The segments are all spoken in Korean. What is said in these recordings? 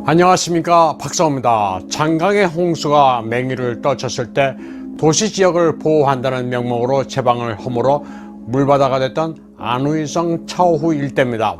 안녕하십니까, 박사호입니다. 장강의 홍수가 맹위를 떨쳤을 때 도시 지역을 보호한다는 명목으로 제방을 허물어 물바다가 됐던 안우이성 차오후 일대입니다.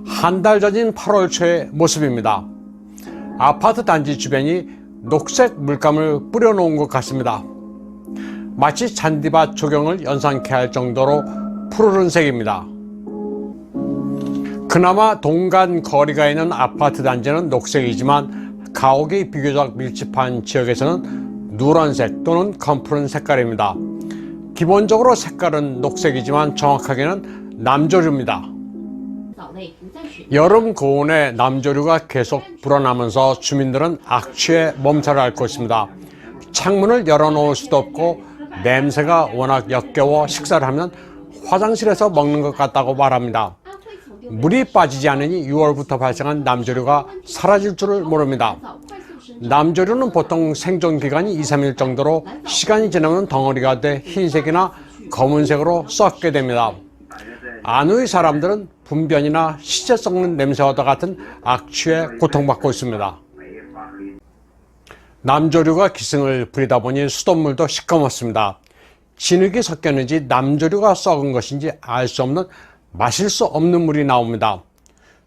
한 달 전인 8월 초의 모습입니다. 아파트 단지 주변이 녹색 물감을 뿌려놓은 것 같습니다. 마치 잔디밭 조경을 연상케 할 정도로 푸르른색입니다. 그나마 동간 거리가 있는 아파트 단지는 녹색이지만 가옥이 비교적 밀집한 지역에서는 누런색 또는 검푸른 색깔입니다. 기본적으로 색깔은 녹색이지만 정확하게는 남조류입니다. 여름 고온에 남조류가 계속 불어나면서 주민들은 악취에 몸살을 앓고 있습니다. 창문을 열어놓을 수도 없고 냄새가 워낙 역겨워 식사를 하면 화장실에서 먹는 것 같다고 말합니다. 물이 빠지지 않으니 6월부터 발생한 남조류가 사라질 줄을 모릅니다. 남조류는 보통 생존 기간이 2-3일 정도로 시간이 지나면 덩어리가 돼 흰색이나 검은색으로 썩게 됩니다. 안우이 사람들은 분변이나 시체 썩는 냄새와도 같은 악취에 고통받고 있습니다. 남조류가 기승을 부리다 보니 수돗물도 시커멓습니다. 진흙이 섞였는지 남조류가 썩은 것인지 알 수 없는 마실 수 없는 물이 나옵니다.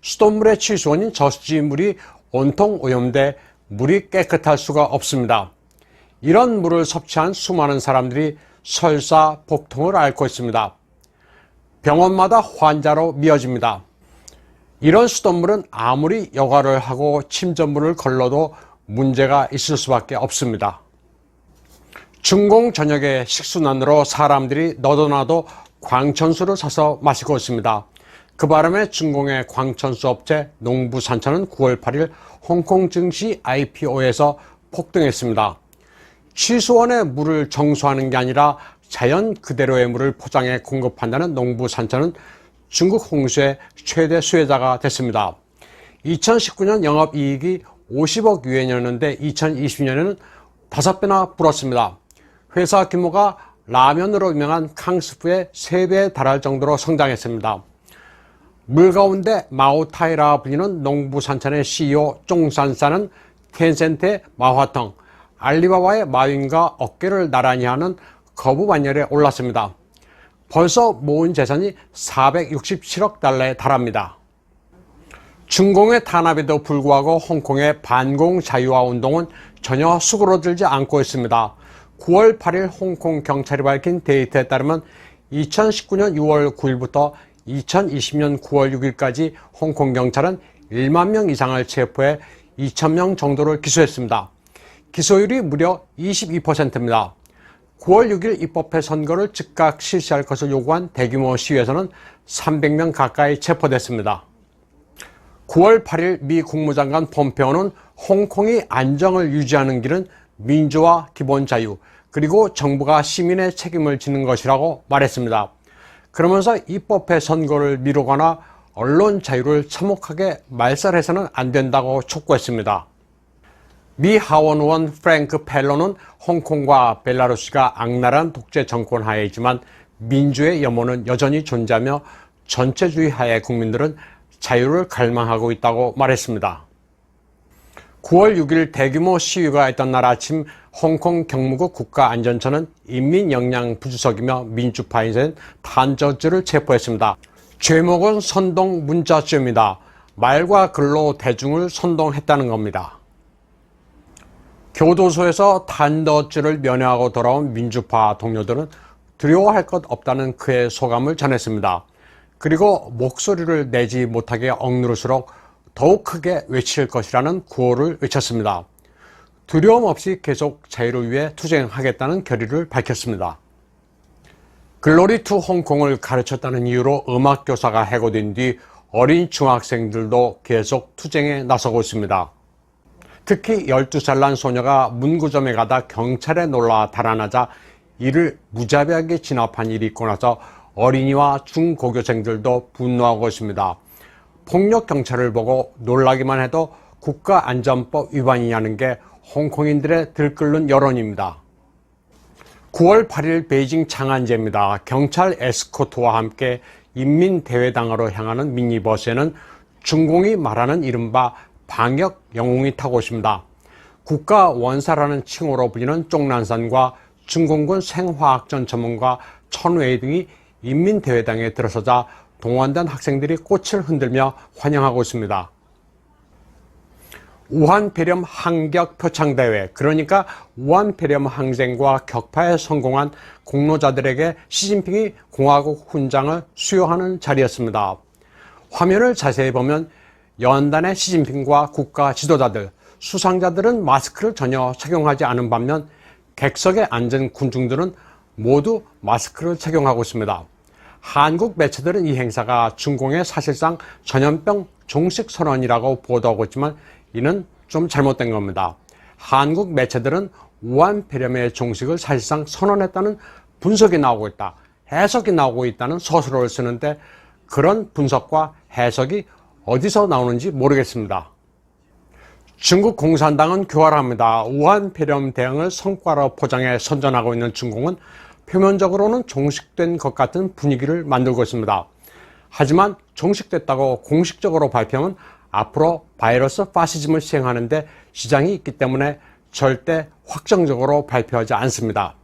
수돗물의 취수원인 저수지물이 온통 오염돼 물이 깨끗할 수가 없습니다. 이런 물을 섭취한 수많은 사람들이 설사 복통을 앓고 있습니다. 병원마다 환자로 미어집니다. 이런 수돗물은 아무리 여과를 하고 침전물을 걸러도 문제가 있을 수밖에 없습니다. 중공 전역의 식수난으로 사람들이 너도나도 광천수를 사서 마시고 있습니다. 그 바람에 중공의 광천수 업체 농부산천은 9월 8일 홍콩 증시 IPO에서 폭등했습니다. 취수원의 물을 정수하는 게 아니라 자연 그대로의 물을 포장해 공급한다는 농부산천은 중국 홍수의 최대 수혜자가 됐습니다. 2019년 영업이익이 50억 유엔이었는데 2020년에는 5배나 불었습니다. 회사 규모가 라면으로 유명한 캉스프의 3배에 달할 정도로 성장했습니다. 물 가운데 마오타이라 불리는 농부산천의 CEO 쫑산산은 텐센트의 마화텅, 알리바바의 마윈과 어깨를 나란히 하는 거부반열에 올랐습니다. 벌써 모은 재산이 467억 달러에 달합니다. 중공의 탄압에도 불구하고 홍콩의 반공 자유화 운동은 전혀 수그러들지 않고 있습니다. 9월 8일 홍콩 경찰이 밝힌 데이터에 따르면 2019년 6월 9일부터 2020년 9월 6일까지 홍콩 경찰은 1만 명 이상을 체포해 2,000명 정도를 기소했습니다. 기소율이 무려 22%입니다. 9월 6일 입법회 선거를 즉각 실시할 것을 요구한 대규모 시위에서는 300명 가까이 체포됐습니다. 9월 8일 미 국무장관 폼페오는 홍콩이 안정을 유지하는 길은 민주화, 기본 자유, 그리고 정부가 시민의 책임을 지는 것이라고 말했습니다. 그러면서 입법회 선거를 미루거나 언론 자유를 참혹하게 말살해서는 안 된다고 촉구했습니다. 미 하원 의원 프랭크 펠로는 홍콩과 벨라루스가 악랄한 독재 정권 하에 있지만 민주의 염원은 여전히 존재하며 전체주의 하의 국민들은 자유를 갈망하고 있다고 말했습니다. 9월 6일 대규모 시위가 있던 날 아침 홍콩 경무국 국가안전처는 인민영양부주석이며 민주파인 탄저즈를 체포했습니다. 죄목은 선동 문자죄입니다. 말과 글로 대중을 선동했다는 겁니다. 교도소에서 탄저즈를 면회하고 돌아온 민주파 동료들은 두려워할 것 없다는 그의 소감을 전했습니다. 그리고 목소리를 내지 못하게 억누를수록 더욱 크게 외칠 것이라는 구호를 외쳤습니다. 두려움 없이 계속 자유를 위해 투쟁하겠다는 결의를 밝혔습니다. 글로리 투 홍콩을 가르쳤다는 이유로 음악교사가 해고된 뒤 어린 중학생들도 계속 투쟁에 나서고 있습니다. 특히 12살 난 소녀가 문구점에 가다 경찰에 놀라 달아나자 이를 무자비하게 진압한 일이 있고 나서 어린이와 중고교생들도 분노하고 있습니다. 폭력 경찰을 보고 놀라기만 해도 국가안전법 위반이냐는 게 홍콩인들의 들끓는 여론입니다. 9월 8일 베이징 창안제입니다. 경찰 에스코트와 함께 인민대회당으로 향하는 미니버스에는 중공이 말하는 이른바 방역 영웅이 타고 있습니다. 국가 원사라는 칭호로 불리는 종난산과 중공군 생화학전 전문가 천웨이 등이 인민대회당에 들어서자 동원된 학생들이 꽃을 흔들며 환영하고 있습니다. 우한폐렴 항격 표창대회, 그러니까 우한폐렴 항쟁과 격파에 성공한 공로자들에게 시진핑이 공화국 훈장을 수여하는 자리였습니다. 화면을 자세히 보면 연단의 시진핑과 국가 지도자들, 수상자들은 마스크를 전혀 착용하지 않은 반면 객석에 앉은 군중들은 모두 마스크를 착용하고 있습니다. 한국 매체들은 이 행사가 중공의 사실상 전염병 종식 선언이라고 보도하고 있지만 이는 좀 잘못된 겁니다. 한국 매체들은 우한폐렴의 종식을 사실상 선언했다는 분석이 나오고 있다, 해석이 나오고 있다는 서술어를 쓰는데 그런 분석과 해석이 어디서 나오는지 모르겠습니다. 중국 공산당은 교활합니다. 우한폐렴 대응을 성과로 포장해 선전하고 있는 중공은 표면적으로는 종식된 것 같은 분위기를 만들고 있습니다. 하지만 종식됐다고 공식적으로 발표하면 앞으로 바이러스 파시즘을 시행하는데 지장이 있기 때문에 절대 확정적으로 발표하지 않습니다.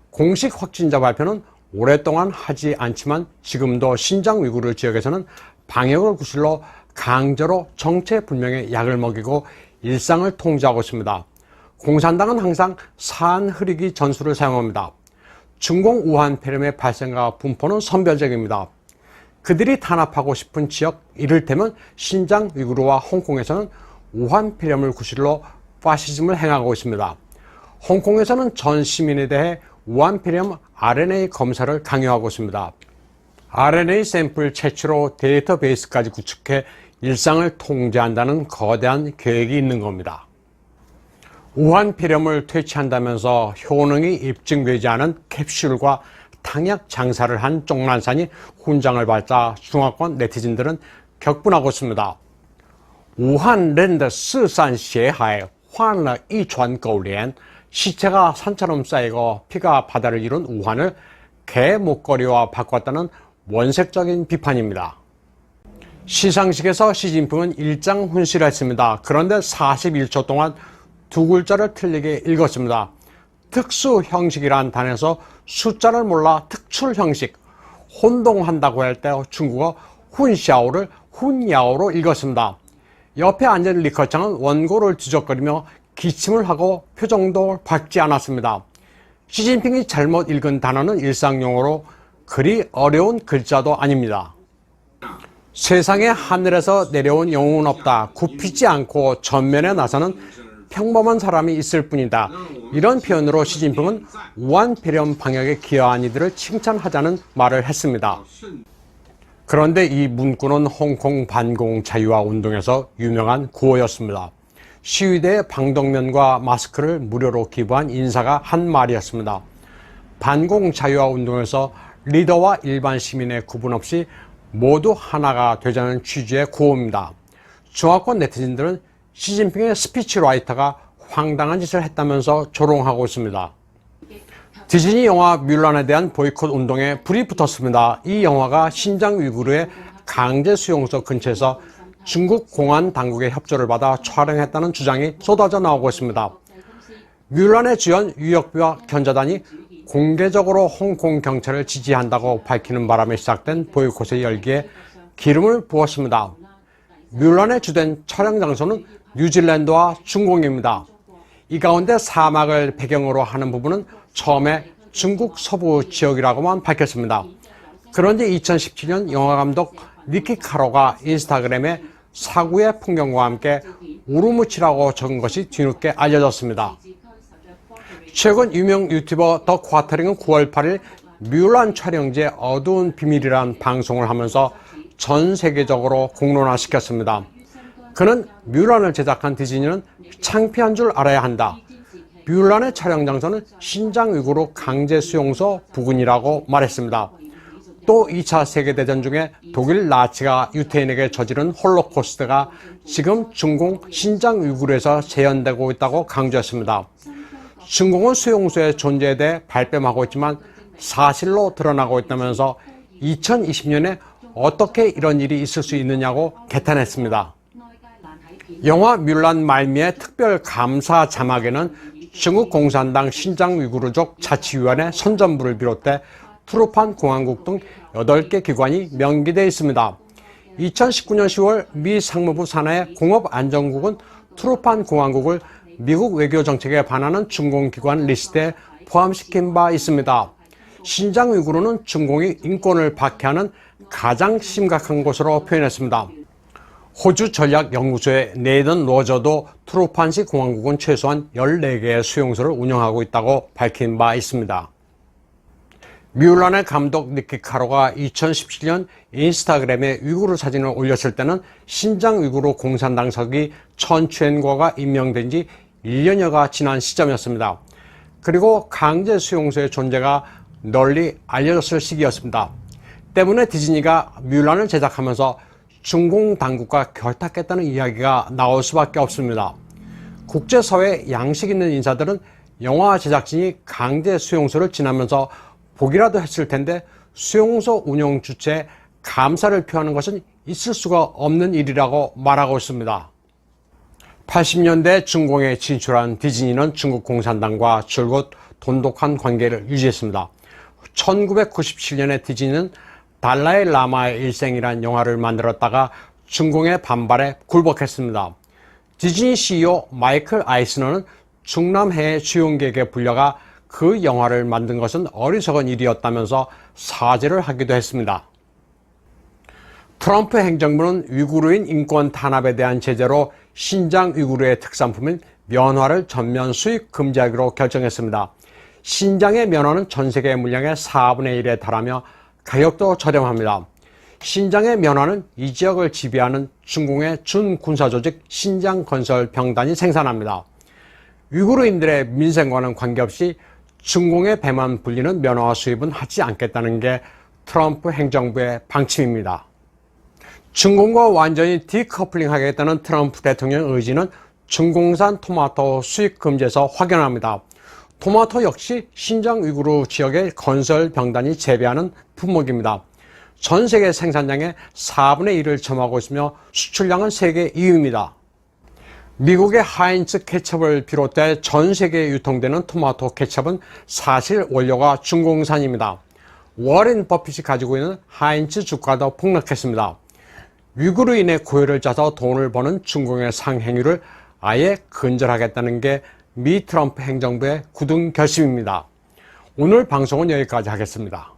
공식 확진자 발표는 오랫동안 하지 않지만 지금도 신장 위구르 지역에서는 방역을 구실로 강제로 정체불명의 약을 먹이고 일상을 통제하고 있습니다. 공산당은 항상 산 흐리기 전술을 사용합니다. 중공 우한폐렴의 발생과 분포는 선별적입니다. 그들이 탄압하고 싶은 지역, 이를테면 신장 위구르와 홍콩에서는 우한폐렴을 구실로 파시즘을 행하고 있습니다. 홍콩에서는 전 시민에 대해 우한폐렴 RNA 검사를 강요하고 있습니다. RNA 샘플 채취로 데이터베이스까지 구축해 일상을 통제한다는 거대한 계획이 있는 겁니다. 우한폐렴을 퇴치한다면서 효능이 입증되지 않은 캡슐과 탕약 장사를 한 종난산이 훈장을 받자 중화권 네티즌들은 격분하고 있습니다. 우한랜드 스산시해하에 환러 이传狗连, 시체가 산처럼 쌓이고 피가 바다를 이룬 우한을 개 목걸이와 바꿨다는 원색적인 비판입니다. 시상식에서 시진핑은 일장 훈시를 했습니다. 그런데 41초 동안 두 글자를 틀리게 읽었습니다. 특수 형식이란 단어에서 숫자를 몰라 특출 형식, 혼동한다고 할 때 중국어 훈샤오를 훈야오로 읽었습니다. 옆에 앉은 리커창은 원고를 뒤적거리며 기침을 하고 표정도 밝지 않았습니다. 시진핑이 잘못 읽은 단어는 일상용어로 그리 어려운 글자도 아닙니다. 세상에 하늘에서 내려온 영웅은 없다. 굽히지 않고 전면에 나서는 평범한 사람이 있을 뿐이다. 이런 표현으로 시진핑은 우한폐렴 방역에 기여한 이들을 칭찬하자는 말을 했습니다. 그런데 이 문구는 홍콩 반공 자유화 운동에서 유명한 구호였습니다. 시위대에 방독면과 마스크를 무료로 기부한 인사가 한 말이었습니다. 반공 자유화 운동에서 리더와 일반 시민의 구분 없이 모두 하나가 되자는 취지의 구호입니다. 중화권 네티즌들은 시진핑의 스피치라이터가 황당한 짓을 했다면서 조롱하고 있습니다. 디즈니 영화 뮬란에 대한 보이콧 운동에 불이 붙었습니다. 이 영화가 신장 위구르의 강제 수용소 근처에서 중국 공안 당국의 협조를 받아 촬영했다는 주장이 쏟아져 나오고 있습니다. 뮬란의 주연 유역비와 견자단이 공개적으로 홍콩 경찰을 지지한다고 밝히는 바람에 시작된 보이콧의 열기에 기름을 부었습니다. 뮬란의 주된 촬영 장소는 뉴질랜드와 중공입니다. 이 가운데 사막을 배경으로 하는 부분은 처음에 중국 서부 지역이라고만 밝혔습니다. 그런데 2017년 영화감독 니키 카로가 인스타그램에 사구의 풍경과 함께 우르무치라고 적은 것이 뒤늦게 알려졌습니다. 최근 유명 유튜버 더 쿼터링은 9월 8일 뮬란 촬영지의 어두운 비밀이란 방송을 하면서 전 세계적으로 공론화시켰습니다. 그는 뮬란을 제작한 디즈니는 창피한 줄 알아야 한다. 뮬란의 촬영 장소는 신장 위구르 강제 수용소 부근이라고 말했습니다. 또 2차 세계대전 중에 독일 나치가 유태인에게 저지른 홀로코스트가 지금 중공 신장 위구르에서 재현되고 있다고 강조했습니다. 중공은 수용소의 존재에 대해 발뺌하고 있지만 사실로 드러나고 있다면서 2020년에 어떻게 이런 일이 있을 수 있느냐고 개탄했습니다. 영화 뮬란 말미에 특별 감사 자막에는 중국 공산당 신장 위구르족 자치위원회 선전부를 비롯해 트루판 공화국 등 8개 기관이 명기되어 있습니다. 2019년 10월 미 상무부 산하의 공업안전국은 트루판 공화국을 미국 외교 정책에 반하는 중공기관 리스트에 포함시킨 바 있습니다. 신장 위구르는 중공이 인권을 박해하는 가장 심각한 곳으로 표현했습니다. 호주 전략연구소의 네이던 로저도 트루판시 공화국은 최소한 14개의 수용소를 운영하고 있다고 밝힌 바 있습니다. 뮬란의 감독 니키 카로가 2017년 인스타그램에 위구르 사진을 올렸을 때는 신장 위구르 공산당석이 천추엔과가 임명된 지 1년여가 지난 시점이었습니다. 그리고 강제 수용소의 존재가 널리 알려졌을 시기였습니다. 때문에 디즈니가 뮬란을 제작하면서 중공 당국과 결탁했다는 이야기가 나올 수밖에 없습니다. 국제사회 양식 있는 인사들은 영화 제작진이 강제 수용소를 지나면서 보기라도 했을 텐데 수용소 운영 주체에 감사를 표하는 것은 있을 수가 없는 일이라고 말하고 있습니다. 80년대 중공에 진출한 디즈니는 중국 공산당과 줄곧 돈독한 관계를 유지했습니다. 1997년에 디즈니는 달라이 라마의 일생이란 영화를 만들었다가 중공의 반발에 굴복했습니다. 디즈니 CEO 마이클 아이스너는 중남해의 주용객에 불려가 그 영화를 만든 것은 어리석은 일이었다면서 사죄를 하기도 했습니다. 트럼프 행정부는 위구르인 인권 탄압에 대한 제재로 신장 위구르의 특산품인 면화를 전면 수입 금지하기로 결정했습니다. 신장의 면화는 전 세계 물량의 4분의 1에 달하며 가격도 저렴합니다. 신장의 면화는 이 지역을 지배하는 중공의 준군사조직 신장건설병단이 생산합니다. 위구르인들의 민생과는 관계없이 중공의 배만 불리는 면화 수입은 하지 않겠다는 게 트럼프 행정부의 방침입니다. 중공과 완전히 디커플링 하겠다는 트럼프 대통령의 의지는 중공산 토마토 수입 금지에서 확연합니다. 토마토 역시 신장 위구르 지역의 건설 병단이 재배하는 품목입니다. 전 세계 생산량의 4분의 1을 점하고 있으며 수출량은 세계 2위입니다. 미국의 하인츠 케첩을 비롯해 전 세계에 유통되는 토마토 케첩은 사실 원료가 중공산입니다. 워렌 버핏이 가지고 있는 하인츠 주가도 폭락했습니다. 위구르인의 고열을 짜서 돈을 버는 중공의 상행위를 아예 근절하겠다는 게 미 트럼프 행정부의 굳은 결심입니다. 오늘 방송은 여기까지 하겠습니다.